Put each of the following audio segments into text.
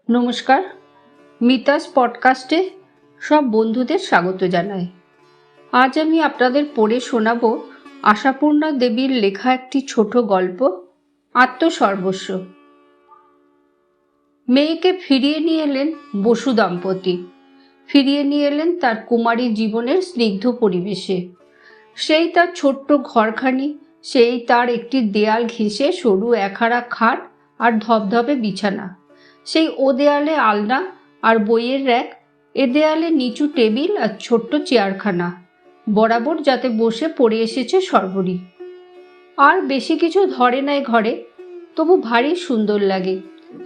নমস্কার, মিতাস পডকাস্টে সব বন্ধুদের স্বাগত জানাই। আজ আমি আপনাদের পড়ে শোনাব আশাপূর্ণা দেবীর লেখা একটি ছোট গল্প, আত্মসর্বস্ব। মেয়েকে ফিরিয়ে নিয়ে এলেন বসু দম্পতি, ফিরিয়ে নিয়ে এলেন তার কুমারী জীবনের স্নিগ্ধ পরিবেশে। সেই তার ছোট্ট ঘরখানি, সেই তার একটি দেয়াল ঘেঁষে সরু একহারা খাট আর ধবধবে বিছানা, সেই ও দেয়ালে আলনা আর বইয়ের র্যাক, এ দেয়ালে নিচু টেবিল আর ছোট্ট চেয়ারখানা, বরাবর যাতে বসে পড়ে এসেছে সর্বরী। আর বেশি কিছু ধরে নাই ঘরে, তবু ভারী সুন্দর লাগে,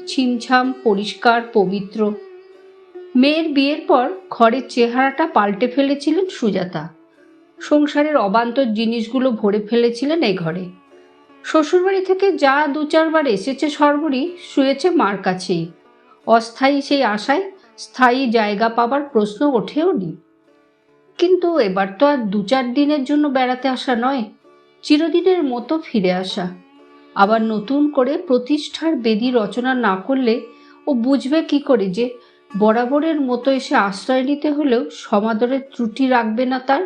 ছিমছাম, পরিষ্কার, পবিত্র। মেয়ের বিয়ের পর ঘরের চেহারাটা পাল্টে ফেলেছিলেন সুজাতা। সংসারের অবান্তর জিনিসগুলো ভরে ফেলেছিলেন এই ঘরে। শ্বশুরবাড়ি থেকে যা দু চারবার এসেছে সর্বরী, শুয়েছে মার কাছেই। অস্থায়ী সেই আশায় স্থায়ী জায়গা পাবার প্রশ্ন ওঠেও নি। কিন্তু এবার তো আর দু চার দিনের জন্য বেড়াতে আসা নয়, চিরদিনের মতো ফিরে আসা। আবার নতুন করে প্রতিষ্ঠার বেদি রচনা না করলে ও বুঝবে কি করে যে বরাবরের মতো এসে আশ্রয় নিতে হলেও সমাদরের ত্রুটি রাখবে না তার?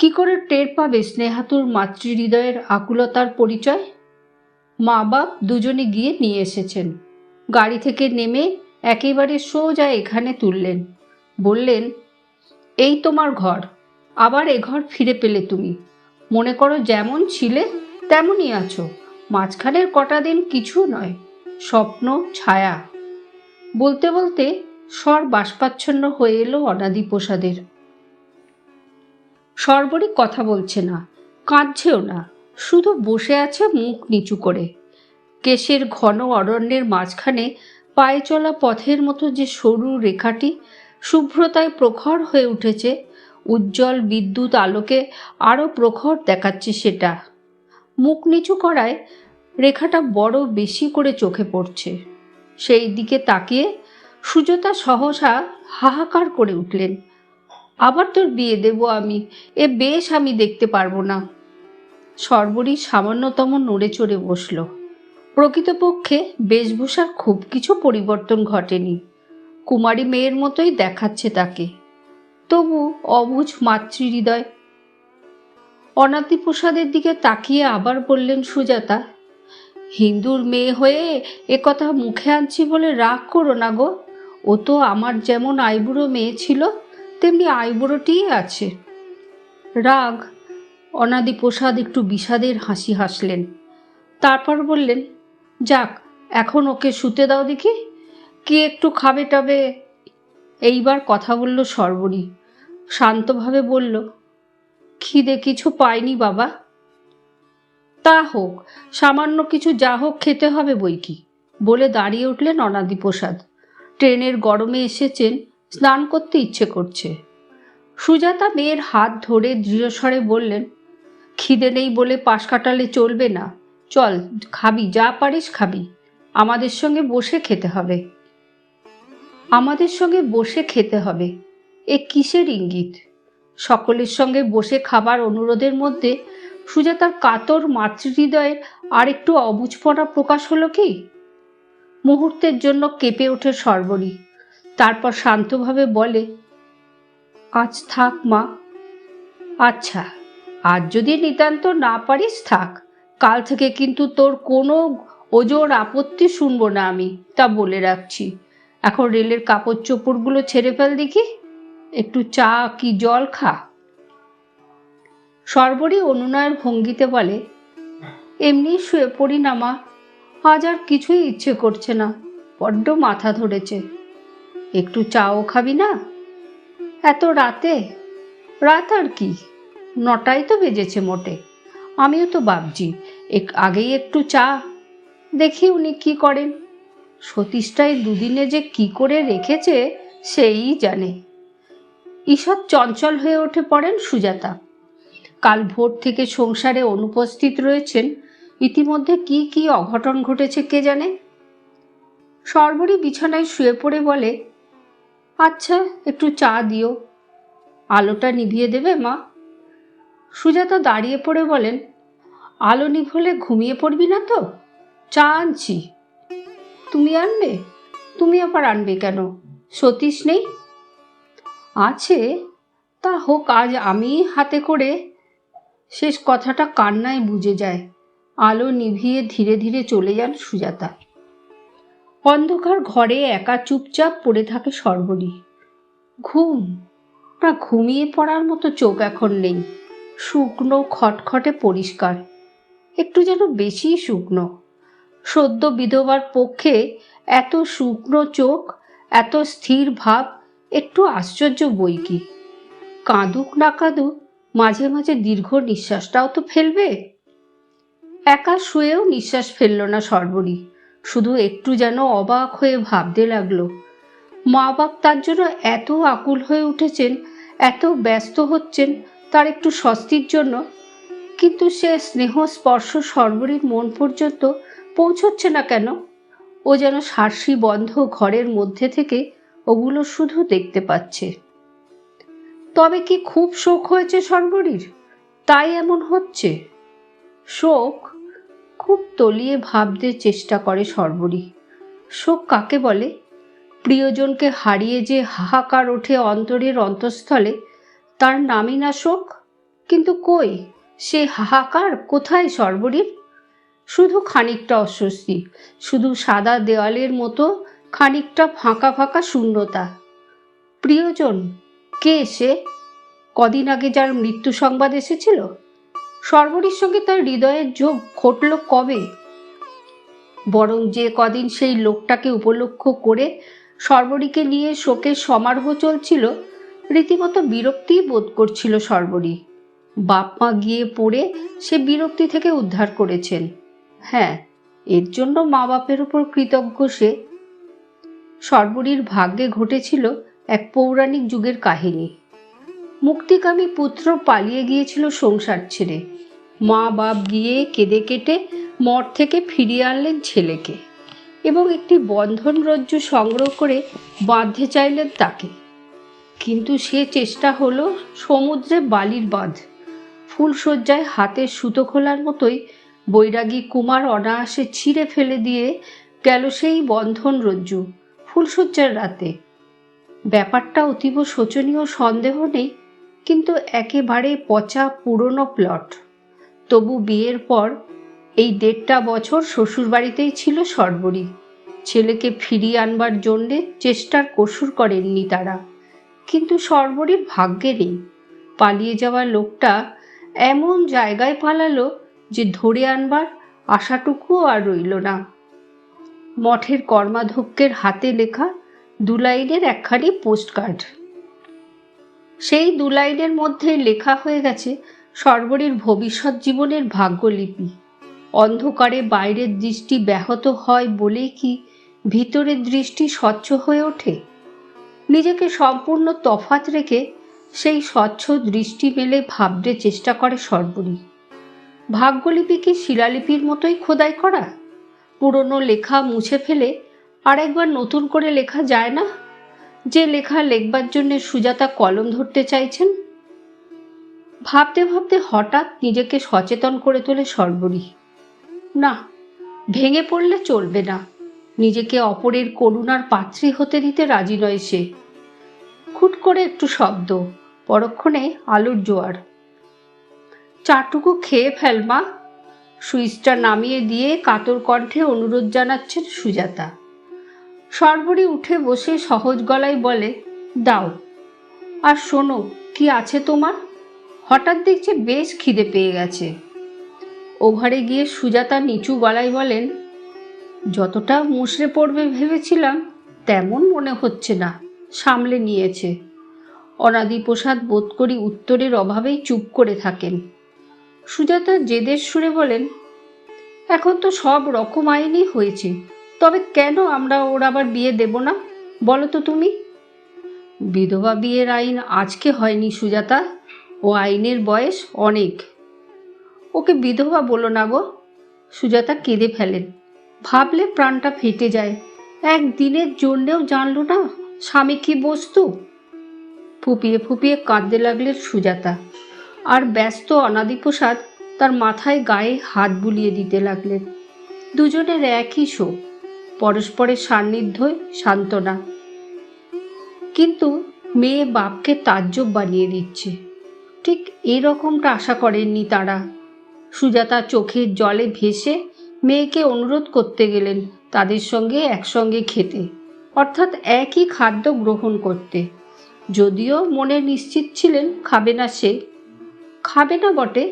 কি করে টের পাবে স্নেহাতুর মাতৃহৃদয়ের আকুলতার পরিচয়? মা বাপ দুজনে গিয়ে নিয়ে এসেছেন। গাড়ি থেকে নেমে একেবারে সোজা এখানে তুললেন। বললেন, এই তোমার ঘর, আবার এ ঘর ফিরে পেলে তুমি। মনে করো যেমন ছিলে তেমনই আছো, মাঝখানের কটা দিন কিছু নয়, স্বপ্ন ছায়া। বলতে বলতে স্বর বাষ্পাচ্ছন্ন হয়ে এলো অনাদি প্রসাদের। সর্বরী কথা বলছে না, কাঁদছেও না, শুধু বসে আছে মুখ নিচু করে। কেশের ঘন অরণ্যের মাঝখানে পায়ে চলা পথের মতো যে সরু রেখাটি শুভ্রতায় প্রখর হয়ে উঠেছে, উজ্জ্বল বিদ্যুৎ আলোকে আরও প্রখর দেখাচ্ছে সেটা। মুখ নিচু করায় রেখাটা বড় বেশি করে চোখে পড়ছে। সেই দিকে তাকিয়ে সুজাতা সহসা হাহাকার করে উঠলেন, আবার তোর বিয়ে দেব আমি, এ বেশ আমি দেখতে পারবো না। সর্বরী সামান্যতম নড়ে চড়ে বসল। প্রকৃতপক্ষে বেশভূষার খুব কিছু পরিবর্তন ঘটেনি, কুমারী মেয়ের মতোই দেখাচ্ছে তাকে। তবু অবুঝ মাতৃহৃদয়। অনাদিপ্রসাদের দিকে তাকিয়ে আবার বললেন সুজাতা, হিন্দুর মেয়ে হয়ে একথা মুখে আনছি বলে রাগ করো না গো। ও তো আমার যেমন আইবুড়ো মেয়ে ছিল, তেমনি আইবুড়োটিই আছে। রাগ? অনাদিপ্রসাদ একটু বিষাদের হাসি হাসলেন। তারপর বললেন, যাক, এখন ওকে শুতে দাও দেখি, কি একটু খাবে টাবে। এইবার কথা বলল সর্বরী। শান্তভাবে বলল, খিদে কিছু পাইনি বাবা। তা হোক, সামান্য কিছু যা হোক খেতে হবে বই কি, বলে দাঁড়িয়ে উঠলেন অনাদিপ্রসাদ। ট্রেনের গরমে এসেছেন, স্নান করতে ইচ্ছে করছে। সুজাতা মেয়ের হাত ধরে দৃঢ়স্বরে বললেন, খিদে নেই বলে পাশ কাটালে চলবে না, চল খাবি, যা পারিস খাবি, আমাদের সঙ্গে বসে খেতে হবে। আমাদের সঙ্গে বসে খেতে হবে, এ কিসের ইঙ্গিত? সকলের সঙ্গে বসে খাবার অনুরোধের মধ্যে সুজাতার কাতর মাতৃহৃদয়ের আর একটু অবুঝপনা প্রকাশ হলো কি? মুহূর্তের জন্য কেঁপে ওঠে সর্বরী, তারপর শান্তভাবে বলে, আজ থাক মা। আচ্ছা, আজ যদি নিতান্ত না পারিস থাক, কাল থেকে কিন্তু তোর কোনো ওজোর আপত্তি শুনবো না আমি, তা বলে রাখছি। এখন রেলের কাপড় চোপড়গুলো ছেড়ে ফেল দেখি, একটু চা কি জল খা। সর্বরী অনুনয়ের ভঙ্গিতে বলে, এমনি শুয়ে পড়ি না মা, আজ আর কিছুই ইচ্ছে করছে না, বড্ড মাথা ধরেছে। একটু চাও খাবি না? এত রাতে? রাত আর কি, 9টাই তো বেজেছে মোটে। আমিও তো ভাবছি আগেই একটু চা। দেখি উনি কি করেন। সতীশটাই দুদিনে যে কি করে রেখেছে সেই জানে। ঈষৎ চঞ্চল হয়ে ওঠে পড়েন সুজাতা। কাল ভোর থেকে সংসারে অনুপস্থিত রয়েছেন, ইতিমধ্যে কি কি অঘটন ঘটেছে কে জানে। সর্বরী বিছানায় শুয়ে পড়ে বলে, আচ্ছা একটু চা দিও। আলোটা নিভিয়ে দেবে মা? সুজাতা দাঁড়িয়ে পড়ে বলেন, আলো নিভলে ঘুমিয়ে পড়বি না তো? চা আনছি। তুমি আনবে? তুমি আবার আনবে কেন? সতীশ নেই? আছে, তা হোক, আজ আমি হাতে করে। শেষ কথাটা কান্নায় বুঝে যায়। আলো নিভিয়ে ধীরে ধীরে চলে যান সুজাতা। অন্ধকার ঘরে একা চুপচাপ পড়ে থাকে শর্বরী। ঘুম না, ঘুমিয়ে পড়ার মতো চোখ এখন নেই। শুকনো, খটখটে, পরিষ্কার, একটু যেন বেশি শুকনো। সদ্য বিধবার পক্ষে এত শুকনো চোখ, এত স্থির ভাব একটু আশ্চর্য বই কি। কাঁদুক না কাঁদুক, মাঝে মাঝে দীর্ঘ নিঃশ্বাসটাও তো ফেলবে। একা শুয়েও নিঃশ্বাস ফেলল না শর্বরী, শুধু একটু যেন অবাক হয়ে ভাবতে লাগলো, মা বাপ তার জন্য এত আকুল হয়ে উঠেছেন, এত ব্যস্ত হচ্ছেন তার একটু স্বস্তির জন্য, কিন্তু সে স্নেহ স্পর্শ শর্বরীর মন পর্যন্ত পৌঁছচ্ছে না কেন? ও যেন সার্সি বন্ধ ঘরের মধ্যে থেকে ওগুলো শুধু দেখতে পাচ্ছে। তবে কি খুব শোক হয়েছে শর্বরীর, তাই এমন হচ্ছে? শোক? খুব তলিয়ে ভাবতে চেষ্টা করে শর্বরী। শোক কাকে বলে? প্রিয়জনকে হারিয়ে যে হাহাকার ওঠে অন্তরের অন্তঃস্থলে, তার নামই না শোক। কিন্তু কই সে হাহাকার, কোথায় শর্বরীর? শুধু খানিকটা অস্বস্তি, শুধু সাদা দেওয়ালের মতো খানিকটা ফাঁকা ফাঁকা শূন্যতা। প্রিয়জন কে সে? কদিন আগে যার মৃত্যু সংবাদ এসেছিল, শর্বরীর সঙ্গে তার হৃদয়ের যোগ ঘটল কবে? বরং যে কদিন সেই লোকটাকে উপলক্ষ করে শর্বরীকে নিয়ে শোকের সমারোহ চলছিল, রীতিমতো বিরক্তি বোধ করছিল শর্বরী। বাপ মা গিয়ে পড়ে সে বিরক্তি থেকে উদ্ধার করেছেন। হ্যাঁ, এর জন্য মা বাপের উপর কৃতজ্ঞ সে। শর্বরীর ভাগ্যে ঘটেছিল এক পৌরাণিক যুগের কাহিনী। মুক্তিকামী পুত্র পালিয়ে গিয়েছিল সংসার ছেড়ে। মা বাপ গিয়ে কেঁদে কেটে মঠ থেকে ফিরিয়ে আনলেন ছেলেকে এবং একটি বন্ধন রজ্জু সংগ্রহ করে বাঁধতে চাইলেন তাকে। কিন্তু সে চেষ্টা হলো সমুদ্রে বালির বাঁধ। ফুলশয্যায় হাতের সুতো খোলার মতোই বৈরাগী কুমার অনায়াসে ছিঁড়ে ফেলে দিয়ে গেল সেই বন্ধন রজ্জু ফুলশয্যার রাতে। ব্যাপারটা অতীব শোচনীয়, সন্দেহ নেই, কিন্তু একেবারে পচা পুরনো প্লট। তবু বিয়ের পর এই 1.5 বছর শ্বশুরবাড়িতেই ছিল শর্বরী। ছেলেকে ফিরিয়ে আনবার জন্যে চেষ্টার কসুর করেননি তারা। কিন্তু শর্বরীর ভাগ্যে নেই। পালিয়ে যাওয়া লোকটা এমন জায়গায় পালালো যে ধরে আনবার আশাটুকুও আর রইল না। মঠের কর্মাধ্যক্ষের হাতে লেখা 2 লাইনের একখানি পোস্টকার্ড। সেই 2 লাইনের মধ্যে লেখা হয়ে গেছে শর্বরীর ভবিষ্যৎ জীবনের ভাগ্যলিপি। অন্ধকারে বাইরের দৃষ্টি ব্যাহত হয় বলেই কি ভিতরের দৃষ্টি স্বচ্ছ হয়ে ওঠে? নিজেকে সম্পূর্ণ তফাৎ রেখে সেই স্বচ্ছ দৃষ্টি মেলে ভাবতে চেষ্টা করে শর্বরী। ভাগ্যলিপি কি শিলালিপির মতোই খোদাই করা? পুরনো লেখা মুছে ফেলে আর একবার নতুন করে লেখা যায় না? যে লেখা লেখবার জন্য সুজাতা কলম ধরতে চাইছেন। ভাবতে ভাবতে হঠাৎ নিজেকে সচেতন করে তোলে শর্বরী। না, ভেঙে পড়লে চলবে না। নিজেকে অপরের করুণার পাত্রী হতে দিতে রাজি নয় সে। খুট করে একটু শব্দ, পরক্ষণে আলোর জোয়ার। চাটুকু খেয়ে ফেল মা। সুইচটা নামিয়ে দিয়ে কাতর কণ্ঠে অনুরোধ জানাচ্ছেন সুজাতা। শর্বরী উঠে বসে সহজ গলায় বলে, দাও। আর শোনো, কি আছে তোমার? হঠাৎ দেখছি বেশ খিদে পেয়ে গেছে। ওভারে গিয়ে সুজাতা নিচু গলায় বলেন, যতটা মুষড়ে পড়বে ভেবেছিলাম তেমন মনে হচ্ছে না, সামলে নিয়েছে। অনাদিপ্রসাদ বোধ করি উত্তরের অভাবেই চুপ করে থাকেন। সুজাতা জেদের সুরে বলেন, এখন তো সব রকম আইনই হয়েছে, তবে কেন আমরা ওর আবার বিয়ে দেব না বলো তো তুমি? বিধবা বিয়ের আইন আজকে হয়নি সুজাতা, ও আইনের বয়স অনেক। ওকে বিধবা বলো না গো। সুজাতা কেঁদে ফেলেন। ভাবলে প্রাণটা ফেটে যায়। একদিনের জন্যেও জানল না স্বামী কি বস্তু। ফুপিয়ে ফুপিয়ে কাঁদতে লাগলেন সুজাতা, আর ব্যস্ত অনাদিপ্রসাদ তার মাথায় গায়ে হাত বুলিয়ে দিতে লাগলেন। দুজনের একই শোক। পরস্পরের সান্নিধ্যই সান্ত্বনা। কিন্তু মেয়ে বাপকে তাজ্জব বানিয়ে দিচ্ছে। ঠিক এরকমটা আশা করেননি তারা। সুজাতা চোখের জলে ভেসে মেয়েকে অনুরোধ করতে গেলেন তাদের সঙ্গে একসঙ্গে খেতে, অর্থাৎ একই খাদ্য গ্রহণ করতে। যদিও মনে নিশ্চিত ছিলেন খাবে না, সে খাবে না বটে,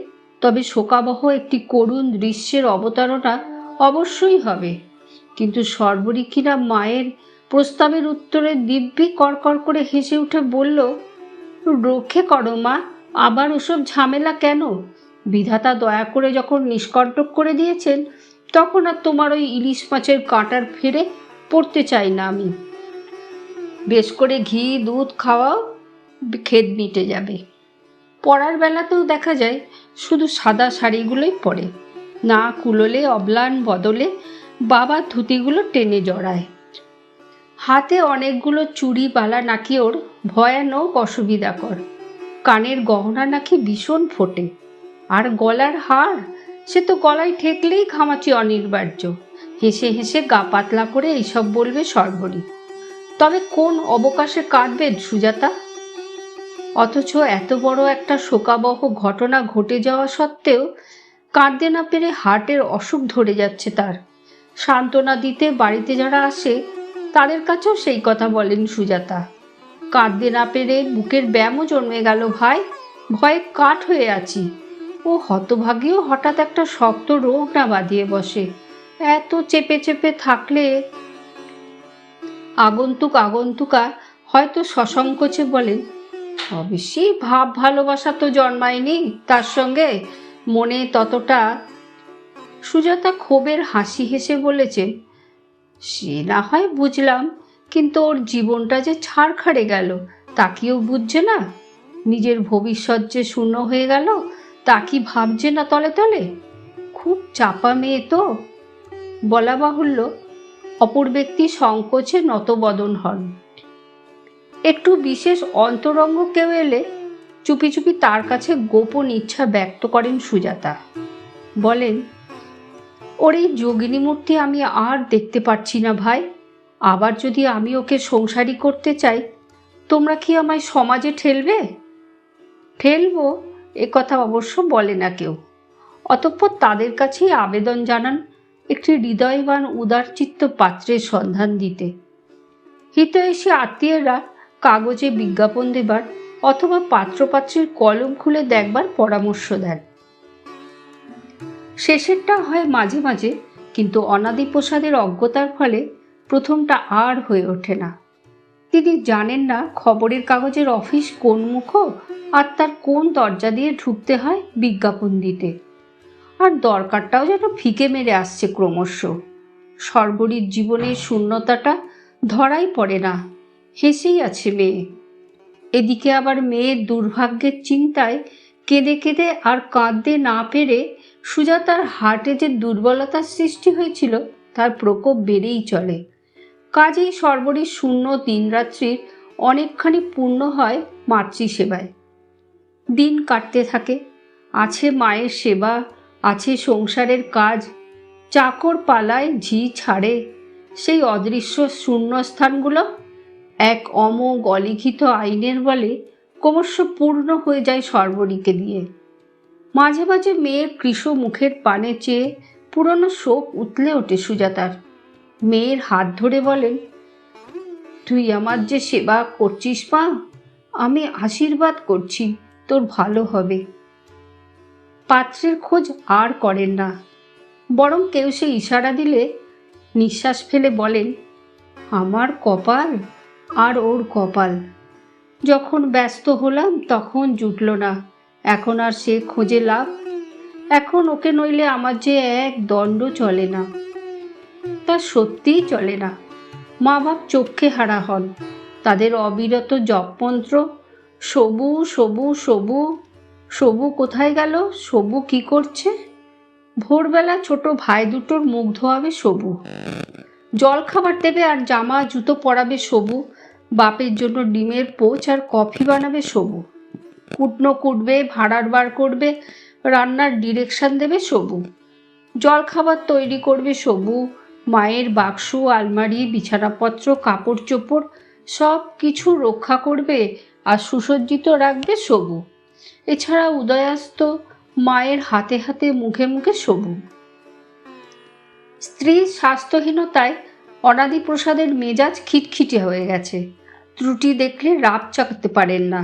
তবে শোকাবহ একটি করুণ দৃশ্যের অবতারণা অবশ্যই হবে। কিন্তু সর্বরী কিনা মায়ের প্রস্তাবের উত্তরে দিব্যি কড়কড় করে হেসে উঠে বলল, রক্ষে করো মা, আবার ওসব ঝামেলা কেন? বিধাতা দয়া করে যখন নিষ্কণ্টক করে দিয়েছেন, তখন আর তোমার ওই ইলিশ মাছের কাঁটার ফেরে পড়তে চাই না আমি। বেশ করে ঘি দুধ খাওয়াও, খেদ মিটে যাবে। পরার বেলাতেও দেখা যায় শুধু সাদা শাড়িগুলোই পরে, না কুলোলে অবলান বদলে বাবা ধুতিগুলো টেনে জড়ায়। হাতে অনেকগুলো চুড়ি বালা নাকি ওর ভয়ানক অসুবিধাকর, কানের গহনা নাকি ভীষণ ফোটে, আর গলার হার, সে তো গলায় ঠেকলেই ঘামাচি অনিবার্য। হেসে হেসে গা পাতলা করে এইসব বলবে সর্বরী। তবে কোন অবকাশে কাটবে সুজাতা? অথচ এত বড় একটা শোকাবহ ঘটনা ঘটে যাওয়া সত্ত্বেও কাঁদতে না পেরে হার্টের অসুখ ধরে যাচ্ছে তার। সান্ত্বনা দিতে বাড়িতে যারা আসে তাদের কাছেও সেই কথা বলেন সুজাতা। কাঁদতে না পেরে বুকের ব্যায়ামও জন্মে গেল ভাই, ভয়ে কাঠ হয়ে আছি। ও হতভাগীও হঠাৎ একটা শক্ত রোগ না বাঁধিয়ে বসে। এত চেপে চেপে থাকলে আগন্তুকা হয়তো সসংকোচে বলেন, অবশ্যই ভাব ভালোবাসা তো জন্মায়নি তার সঙ্গে, মনে ততটা। সুজাতা ক্ষোভের হাসি হেসে বলেছে, সে না হয় বুঝলাম, কিন্তু ওর জীবনটা যে ছাড়খাড়ে গেল তা কিও বুঝছে না? নিজের ভবিষ্যৎ যে শূন্য হয়ে গেল তা কি ভাবছে না তলে তলে? খুব চাপা মেয়ে তো। বলা বাহুল্য, অপর ব্যক্তি সংকোচে নতবদন হন। একটু বিশেষ অন্তরঙ্গ কেউ এলে চুপি চুপি তার কাছে গোপন ইচ্ছা ব্যক্ত করেন সুজাতা। বলেন, ওর এই যোগিনী মূর্তি আমি আর দেখতে পাচ্ছি না ভাই। আবার যদি আমি ওকে সংসারী করতে চাই, তোমরা কি আমায় সমাজে ঠেলবে? ঠেলবো এ কথা অবশ্য বলে না কেউ। অতঃপর তাদের কাছেই আবেদন জানান একটি হৃদয়বান উদারচিত্ত পাত্রের সন্ধান দিতে। হিতৈষী আত্মীয়রা কাগজে বিজ্ঞাপন দেবার অথবা পাত্রপাত্রীর কলম খুলে দেখবার পরামর্শ দেন। শেষেরটা হয় মাঝে মাঝে, কিন্তু অনাদিপ্রসাদের অজ্ঞতার ফলে প্রথমটা আর হয়ে ওঠে না। তিনি জানেন না খবরের কাগজের অফিস কোন মুখ আর তার কোন দরজা দিয়ে ঢুকতে হয় বিজ্ঞাপন দিতে। আর দরকারটাও যেন ফিকে মেরে আসছে ক্রমশ। সর্বরীর জীবনের শূন্যতাটা ধরাই পড়ে না, হেসেই আছে মেয়ে। এদিকে আবার মেয়ের দুর্ভাগ্যের চিন্তায় কেঁদে কেঁদে আর কাঁদতে না পেরে সুজাতার হার্টে যে দুর্বলতার সৃষ্টি হয়েছিল তার প্রকোপ বেড়েই চলে। কাজেই সর্বরীর শূন্য দিনরাত্রির অনেকখানি পূর্ণ হয় মাতৃসেবায়। দিন কাটতে থাকে, আছে মায়ের সেবা, আছে সংসারের কাজ, চাকর পালায় ঝি ছাড়ে, সেই অদৃশ্য শূন্যস্থানগুলো এক অমোঘ অলিখিত আইনের বলে ক্রমশ পূর্ণ হয়ে যায় সর্বরীকে দিয়ে। মাঝে মাঝে মেয়ের কৃশ মুখের পানে চেয়ে পুরনো শোক উতলে ওঠে সুজাতার। মেয়ের হাত ধরে বলেন, তুই আমার যে সেবা করছিস মা, আমি আশীর্বাদ করছি তোর ভালো হবে। পাত্রের খোঁজ আর করেন না, বরং কেউ সে ইশারা দিলে নিঃশ্বাস ফেলে বলেন, আমার কপাল আর ওর কপাল। যখন ব্যস্ত হলাম তখন জুটল না, এখন আর সে খোঁজে লাভ। এখন ওকে নইলে আমার যে এক দণ্ড চলে না। তা সত্যিই চলে না। মা বাপ চক্ষে হারা হন। তাদের অবিরত জপমন্ত্র, সবু সবু সবু। সবু কোথায় গেল, সবু কি করছে? ভোরবেলা ছোট ভাই দুটোর মুখ ধোয়াবে সবু, জল খাবার দেবে আর জামা জুতো পরাবে সবু, বাপের জন্য ডিমের পোচ আর কফি বানাবে সবু, কুটনো কুটবে, ভাড়ার বার করবে, রান্নার ডিরেকশন দেবে সবু, জল খাবার তৈরি করবে সবু, মায়ের বাক্স, আলমারি, বিছানাপত্র, কাপড় চোপড় সব কিছু রক্ষা করবে আর সুসজ্জিত রাখবে সবু। এছাড়া উদয়াস্ত মায়ের হাতে হাতে মুখে মুখে সবু। স্ত্রীর স্বাস্থ্যহীনতায় অনাদিপ্রসাদের মেজাজ খিটখিটে হয়ে গেছে। ত্রুটি দেখলে রাগ চাকাতে পারেন না,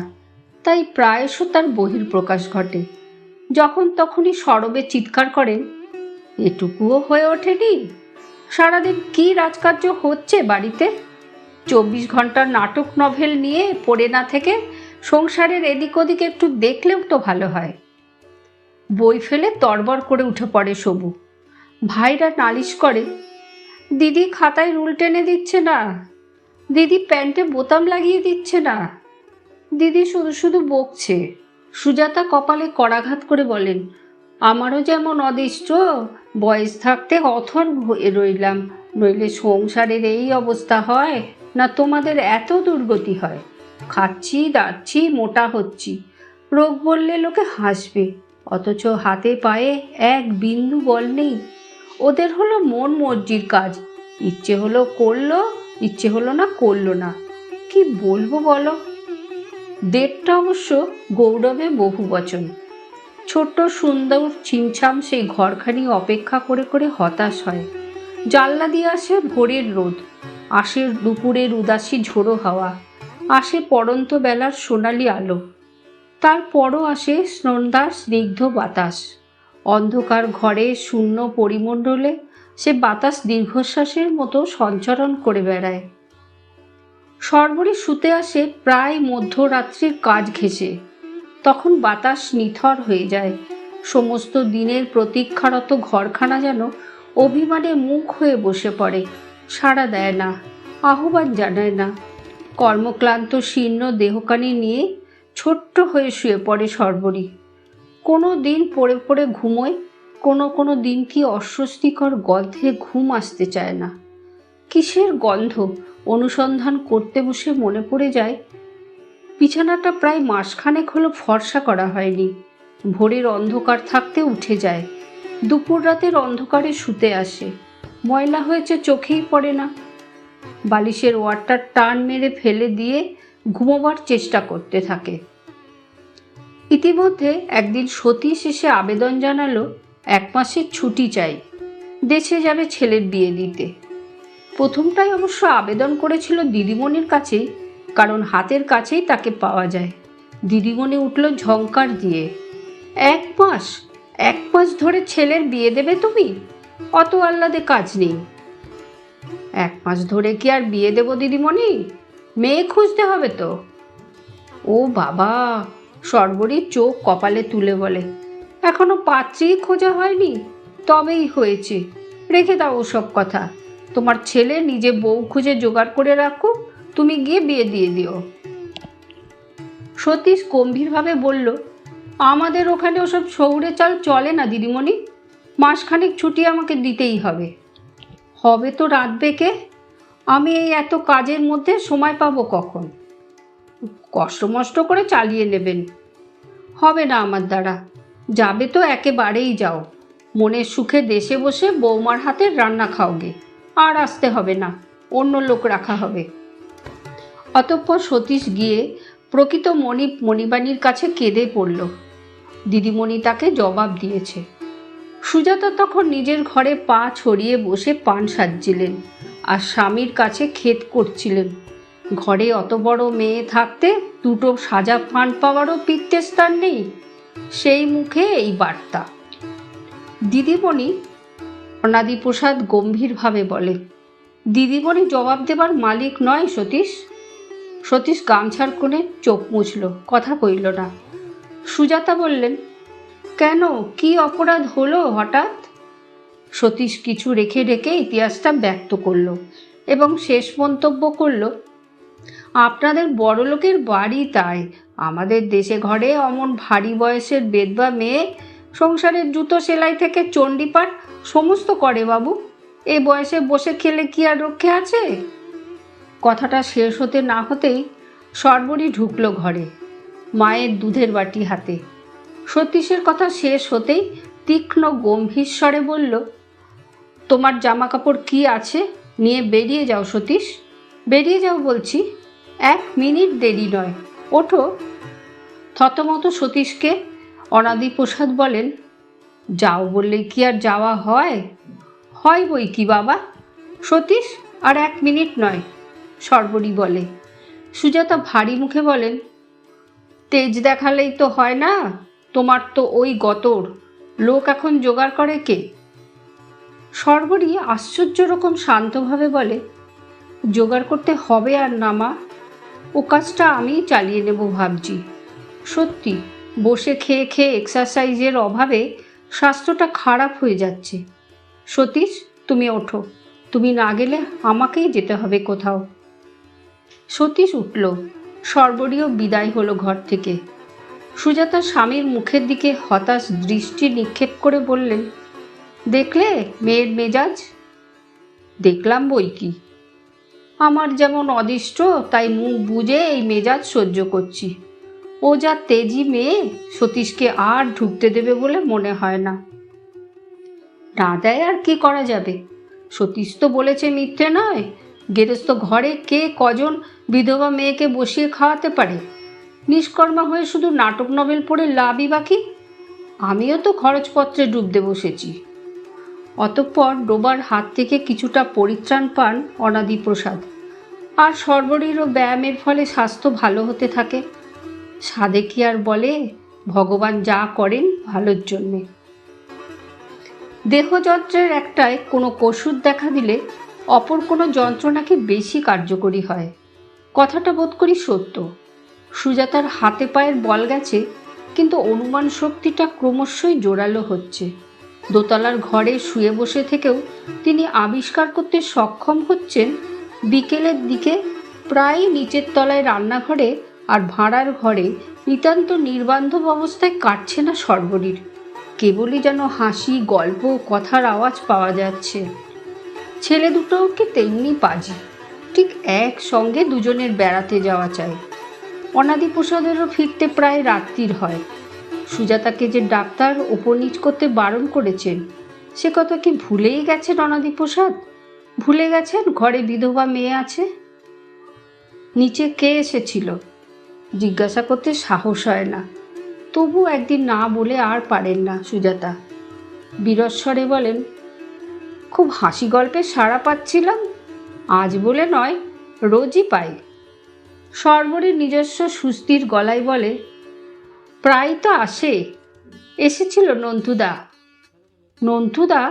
তাই প্রায়শ তার বহিঃপ্রকাশ ঘটে। যখন তখনই সরবে চিৎকার করেন, এটুকুও হয়ে ওঠেনি? সারাদিন কি রাজকার্য হচ্ছে বাড়িতে? 24 ঘন্টার নাটক নভেল নিয়ে পড়ে না থেকে সংসারের এদিক ওদিক একটু দেখলেও তো ভালো হয়। বই ফেলে তরবর করে উঠে পড়ে সবু। ভাইরা নালিশ করে, দিদি খাতায় রুল টেনে দিচ্ছে না, দিদি প্যান্টে বোতাম লাগিয়ে দিচ্ছে না, দিদি শুধু শুধু বকছে। সুজাতা কপালে করাঘাত করে বলেন, আমারও যেমন অদৃষ্ট, বয়স থাকতে অথর হয়ে রইলাম, নইলে সংসারের এই অবস্থা হয় না তোমাদের এত দুর্গতি হয়। খাচ্ছি দাচ্ছি, মোটা হচ্ছি, রোগ বললে লোকে হাসবে, অথচ হাতে পায়ে এক বিন্দু বল নেই। ওদের হলো মন মর্জির কাজ, ইচ্ছে হলো করলো, ইচ্ছে হলো না করলো না। কি বলবো বলো? দেড়টা অবশ্য গৌরবে বহু বচন। ছোট্ট সুন্দর ছিমছাম সেই ঘরখানি অপেক্ষা করে করে হতাশ হয়। জানলা দিয়ে আসে ভোরের রোদ, আসে দুপুরের উদাসী ঝোড়ো হাওয়া, আসে পড়ন্ত বেলার সোনালি আলো, তারপরও আসে সন্ধ্যার স্নিগ্ধ বাতাস। অন্ধকার ঘরে শূন্য পরিমণ্ডলে সে বাতাস দীর্ঘশ্বাসের মতো সঞ্চরণ করে বেড়ায়। সর্বরী শুতে আসে প্রায় মধ্যরাত্রির কাজ ঘেঁষে। তখন বাতাস নিথর হয়ে যায়। সমস্ত দিনের প্রতীক্ষারত ঘরখানা যেন অভিমানে মুখ হয়ে বসে পড়ে, সাড়া দেয় না, আহ্বান জানায় না। কর্মক্লান্ত শীর্ণ দেহখানি নিয়ে ছোট্ট হয়ে শুয়ে পড়ে সর্বরী। কোনো দিন পড়ে পড়ে ঘুমোয়, কোনো দিন কি অস্বস্তিকর গন্ধে ঘুম আসতে চায় না। কিসের গন্ধ অনুসন্ধান করতে বসে মনে পড়ে যায়, বিছানাটা প্রায় মাসখানেক হলো ফর্সা করা হয়নি। ভোরের অন্ধকার থাকতে উঠে যায়, দুপুর রাতের অন্ধকারে শুতে আসে, ময়লা হয়েছে চোখেই পড়ে না। বালিশের ওয়ারটা টান মেরে ফেলে দিয়ে ঘুমোবার চেষ্টা করতে থাকে। ইতিমধ্যে একদিন সতীশ এসে আবেদন জানালো 1 মাসের ছুটি চাই, দেশে যাবে ছেলের বিয়ে দিতে। প্রথমটাই অবশ্য আবেদন করেছিল দিদিমণির কাছেই, কারণ হাতের কাছেই তাকে পাওয়া যায়। দিদিমণি উঠল ঝংকার দিয়ে, 1 মাস? 1 মাস ধরে ছেলের বিয়ে দেবে তুমি? অত আহ্লাদে কাজ নেই। 1 মাস ধরে কি আর বিয়ে দেব দিদিমণি? মেয়ে খুঁজতে হবে তো। ও বাবা! সর্বরীর চোখ কপালে তুলে বলে, এখনো পাত্রী খোঁজা হয়নি? তবেই হয়েছে, রেখে দাও ওসব কথা। তোমার ছেলে নিজে বউ খুঁজে জোগাড় করে রাখো, তুমি গিয়ে বিয়ে দিয়ে দিও। সতীশ গম্ভীরভাবে বলল, আমাদের ওখানে ওসব শহুরে চাল চলে না দিদিমণি, মাসখানেক ছুটি আমাকে দিতেই হবে। হবে তো রাঁধবে কে? আমি এই এত কাজের মধ্যে সময় পাবো কখন? কষ্টমষ্ট করে চালিয়ে নেবেন। হবে না আমার দ্বারা, যাবে তো একেবারেই যাও, মনের সুখে দেশে বসে বৌমার হাতের রান্না খাওগে, আর আসতে হবে না, অন্য লোক রাখা হবে। অতঃপর সতীশ গিয়ে প্রকৃত মণিবাণীর কাছে কেঁদে পড়ল। দিদিমণি তাকে জবাব দিয়েছে। সুজাতা তখন নিজের ঘরে পা ছড়িয়ে বসে পান সাজছিলেন আর স্বামীর কাছে খেদ করছিলেন। ঘরে অত বড় মেয়ে থাকতে দুটো সাজা পান পাওয়ারও পিত্তেস্থান নেই। সেই মুখে এই বার্তা। দিদিমণি, অনাদিপ্রসাদ গম্ভীরভাবে বলে, দিদিমণি জবাব দেবার মালিক নয় সতীশ। সতীশ গামছার কোণে চোখ মুছল, কথা কইল না। সুজাতা বললেন, কেন, কি অপরাধ হলো হঠাৎ? সতীশ কিছু রেখে রেখে ইতিহাসটা ব্যক্ত করল এবং শেষ মন্তব্য করল, আপনাদের বড়লোকের বাড়ি, তাই আমাদের দেশে ঘরে অমন ভারী বয়সের বেদবা মেয়ে সংসারের জুতো সেলাই থেকে চণ্ডীপাঠ সমস্ত করে বাবু। এ বয়সে বসে খেলে কি আর রক্ষে আছে? কথাটা শেষ হতে না হতেই সর্বরী ঢুকল ঘরে, মায়ের দুধের বাটি হাতে। সতীশের কথা শেষ হতেই তীক্ষ্ণ গম্ভীর স্বরে বলল, তোমার জামা কাপড় কি আছে, নিয়ে বেরিয়ে যাও সতীশ, বেরিয়ে যাও বলছি, 1 মিনিট দেরি নয়, ওঠো। থতমত সতীশকে অনাদিপ্রসাদ বলেন, যাও বললেই কি আর যাওয়া হয়? হয় বই কি বাবা। সতীশ, আর 1 মিনিট নয়, সর্বরী বলে। সুজাতা ভারী মুখে বলেন, তেজ দেখালেই তো হয় না, তোমার তো ওই গতর, লোক এখন জোগাড় করে কে? সর্বরী আশ্চর্য রকম শান্তভাবে বলে, জোগাড় করতে হবে আর না মা, ও কাজটা আমিই চালিয়ে নেব ভাবছি। সত্যি বসে খেয়ে খেয়ে এক্সারসাইজের অভাবে স্বাস্থ্যটা খারাপ হয়ে যাচ্ছে। সতীশ, তুমি ওঠো, তুমি না গেলে আমাকেই যেতে হবে কোথাও। সতীশ উঠল, সর্বরীও বিদায় হলো ঘর থেকে। সুজাতা স্বামীর মুখের দিকে হতাশ দৃষ্টি নিক্ষেপ করে বললেন, দেখলে মেয়ের মেজাজ? দেখলাম বই কি, আমার যেমন অদিষ্ট তাই মুখ বুজে এই মেজাজ সহ্য করছি। ও যা তেজি মেয়ে, সতীশকে আর ঢুকতে দেবে বলে মনে হয় না। না দেয় আর কি করা যাবে, সতীশ তো বলেছে মিথ্যে নয়, গেরস্ত ঘরে কে কজন বিধবা মেয়েকে বসিয়ে খাওয়াতে পারে? নিষ্কর্মা হয়ে শুধু নাটক নভেল পড়ে লাভই বাকি। আমিও তো খরচপত্রে ডুবতে বসেছি। অতঃপর ডোবার হাত থেকে কিছুটা পরিত্রাণ পান অনাদিপ্রসাদ, আর সর্বরীরও ব্যায়ামের ফলে স্বাস্থ্য ভালো হতে থাকে। সাধে কি আর বলে, ভগবান যা করেন ভালোর জন্যে। দেহযন্ত্রের একটায় কোনো কসুর দেখা দিলে অপর কোনো যন্ত্র নাকি বেশি কার্যকরী হয়, কথাটা বোধ করি সত্য। সুজাতার হাতে পায়ের বল গেছে, কিন্তু অনুমান শক্তিটা ক্রমশই জোরালো হচ্ছে। দোতলার ঘরে শুয়ে বসে থেকেও তিনি আবিষ্কার করতে সক্ষম হচ্ছেন বিকেলের দিকে প্রায় নিচের তলায় রান্নাঘরে আর ভাঁড়ার ঘরে নিতান্ত নির্বান্ধব অবস্থায় কাটছে না সর্বরীর। কেবলই যেন হাসি, গল্প, কথার আওয়াজ পাওয়া যাচ্ছে। ছেলে দুটোও কি তেমনি পাজি, ঠিক একসঙ্গে দুজনের বেড়াতে যাওয়া চাই। অনাদিপ্রসাদেরও ফিরতে প্রায় রাত্রির হয়। সুজাতাকে যে ডাক্তার ওপর নিচ করতে বারণ করেছেন, সে কথা কি ভুলেই গেছেন অনাদিপ্রসাদ? ভুলে গেছেন ঘরে বিধবা মেয়ে আছে? নিচে কে এসেছিল জিজ্ঞাসা করতে সাহস হয় না, তবু একদিন না বলে আর পারেন না সুজাতা। বিরস্বরে বলেন, খুব হাসি গল্পে সাড়া পাচ্ছিলাম, আজ বলে নয়, রোজই পাই। সর্বরীর নিজস্ব সুস্থির গলায় বলে, প্রায় তো আসে, এসেছিল নন্টুদা। নন্টুদা?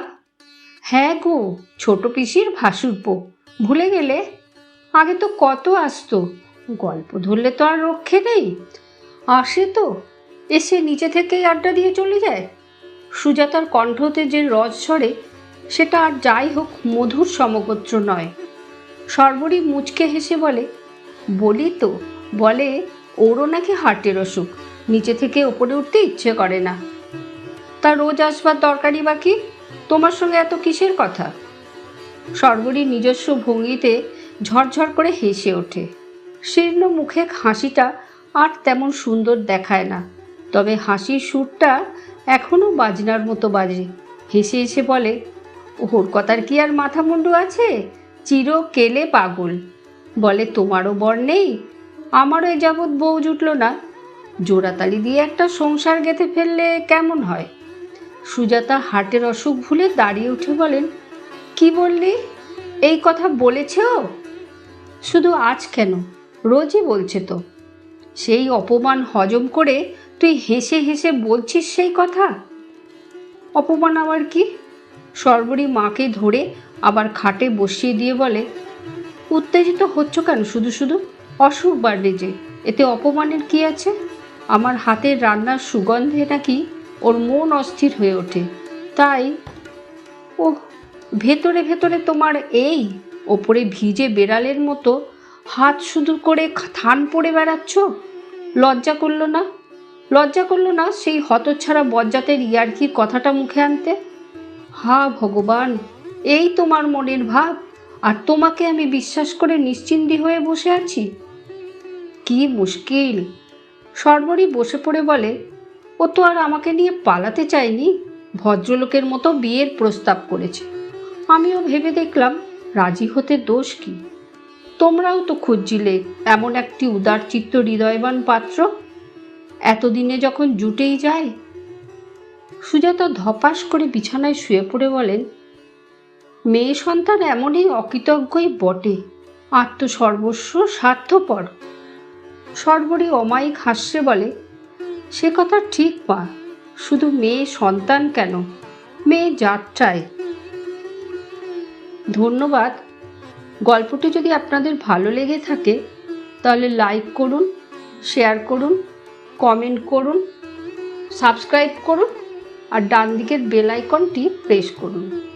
হ্যাঁ গো, ছোট পিসির ভাসুরপো, ভুলে গেলে? আগে তো কত আসতো, গল্প ধরলে তো আর রক্ষে নেই। আসে তো, এসে নিচে থেকেই আড্ডা দিয়ে চলে যায়। সুজাতার কণ্ঠতে যে রস সরে, সেটা আর যাই হোক মধুর সমগোত্র নয়। সর্বরী মুচকে হেসে বলে, বলি তো, বলে ওরও নাকি হার্টের অসুখ, নিচে থেকে ওপরে উঠতে ইচ্ছে করে না। তা রোজ আসবার দরকারই বাকি, তোমার সঙ্গে এত কিসের কথা? সর্বরীর নিজস্ব ভঙ্গিতে ঝরঝর করে হেসে ওঠে। শীর্ণ মুখে হাসিটা আর তেমন সুন্দর দেখায় না, তবে হাসির সুরটা এখনও বাজনার মতো বাজে। হেসে হেসে বলে, ওর কথার কি আর মাথা মুন্ডু আছে, চির কেলে পাগল। বলে তোমারও বর নেই, আমারও এ যাবৎ বউ জুটল না, জোড়াতালি দিয়ে একটা সংসার গেঁথে ফেললে কেমন হয়? সুজাতা হার্টের অসুখ ভুলে দাঁড়িয়ে উঠে বলেন, কি বললি? এই কথা বলেছে ও? শুধু আজ কেন, রোজই বলছে তো। সেই অপমান হজম করে তুই হেসে হেসে বলছিস সেই কথা? অপমান আবার কি? সর্বরী মাকে ধরে আবার খাটে বসিয়ে দিয়ে বলে, উত্তেজিত হচ্ছ কেন শুধু শুধু? অসুখ বাড়বে যে, এতে অপমানের কি আছে? আমার হাতের রান্নার সুগন্ধে নাকি ওর মন অস্থির হয়ে ওঠে, তাই। ওহ, ভেতরে ভেতরে তোমার এই, ওপরে ভিজে বেড়ালের মতো হাত শুধু করে থান পড়ে বেড়াচ্ছ। লজ্জা করলো না? লজ্জা করলো না সেই হতচ্ছাড়া বজ্জাতের ইয়ার্কির কথাটা মুখে আনতে? হা ভগবান, এই তোমার মনের ভাব, আর তোমাকে আমি বিশ্বাস করে নিশ্চিন্তি হয়ে বসে আছি। কি মুশকিল। সর্বরী বসে পড়ে বলে, ও তো আর আমাকে নিয়ে পালাতে চায়নি, ভদ্রলোকের মতো বিয়ের প্রস্তাব করেছে। আমিও ভেবে দেখলাম রাজি হতে দোষ কি। তোমরাও তো খুঁজছিলে এমন একটি উদারচিত্ত হৃদয়বান পাত্র, এতদিনে যখন জুটেই যায়। সুজাতা ধপাস করে বিছানায় শুয়ে পড়ে বলেন, মেয়ে সন্তান এমনই অকৃতজ্ঞই বটে, আত্মসর্বস্ব, স্বার্থপর। সর্বরী অমায়িক হাস্যে বলে, সে কথা ঠিক মা, শুধু মেয়ে সন্তান কেন, মেয়ে যাত্রায়। ধন্যবাদ। গল্পটি যদি আপনাদের ভালো লেগে থাকে তাহলে লাইক করুন, শেয়ার করুন, কমেন্ট করুন, সাবস্ক্রাইব করুন আর ডান দিকের বেল আইকনটি প্রেস করুন।